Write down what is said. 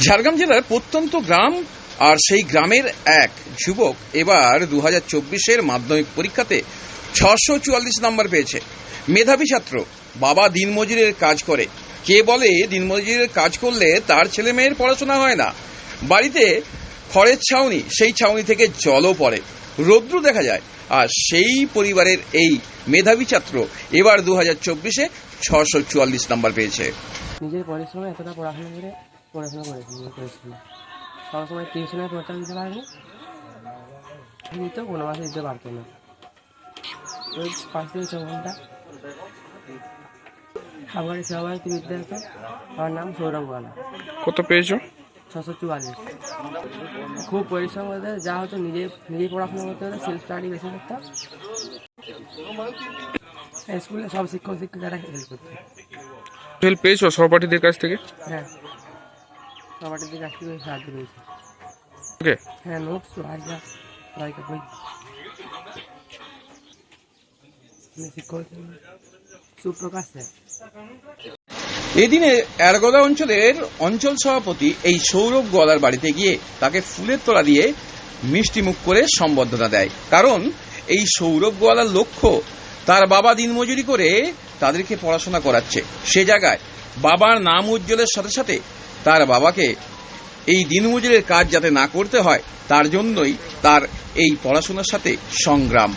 ঝাড়গ্রাম জেলার প্রত্যন্ত গ্রাম আর সেই গ্রামের এক যুবক এবার 2024-এর মাধ্যমিক পরীক্ষাতে 644 নম্বর পেয়েছে। মেধাবী ছাত্র, বাবা দিনমজুরের কাজ করে। কে বলে দিনমজুরের কাজ করলে তার ছেলে মেয়ের পড়াশোনা হয় না? বাড়িতে খড়ের ছাউনি, সেই ছাউনি থেকে জলও পড়ে, রৌদ্র দেখা যায়। আর সেই পরিবারের এই মেধাবী ছাত্র এবার 2024-এ 644 নম্বর পেয়েছে। নিজের পরিশ্রমে এতটা পড়াশোনা করেছি সবসময় টিউশনের পড়তে দিতে পারিনি, তো কোনো মাসে দিতে পারতো না। ওই 5 থেকে 6 ঘন্টা আমার সভাপতি বিদ্যালয়। আমার নাম সৌরভ গোয়ালা। কত পেয়েছো? 644। খুব পরিশ্রম করতে যা হতো, নিজেই পড়াশোনা করতে হতো, সেলফ স্টাডি বেশি করতাম। স্কুলে সব শিক্ষিকারা হেল্প করতো। হেল্প পেয়েছো সহপাঠীদের কাছ থেকে? হ্যাঁ, সহপাঠীদের কাছ থেকে সাহায্য পেয়েছি। ওকে, হ্যাঁ, নোটস বই শিক্ষক সুপ্রকাশ স্যার। এদিনে এরগোদা অঞ্চলের অঞ্চল সভাপতি এই সৌরভ গোয়ালার বাড়িতে গিয়ে তাকে ফুলের তোড়া দিয়ে মিষ্টি মুখ করে সম্বর্ধনা দেয়। কারণ এই সৌরভ গোয়ালার লক্ষ্য, তার বাবা দিনমজুরি করে তাদেরকে পড়াশোনা করাচ্ছে। সে জায়গায় বাবার নাম উজ্জ্বলের সাথে সাথে তার বাবাকে এই দিনমজুরের কাজ যাতে না করতে হয়, তার জন্যই তার এই পড়াশোনার সাথে সংগ্রাম।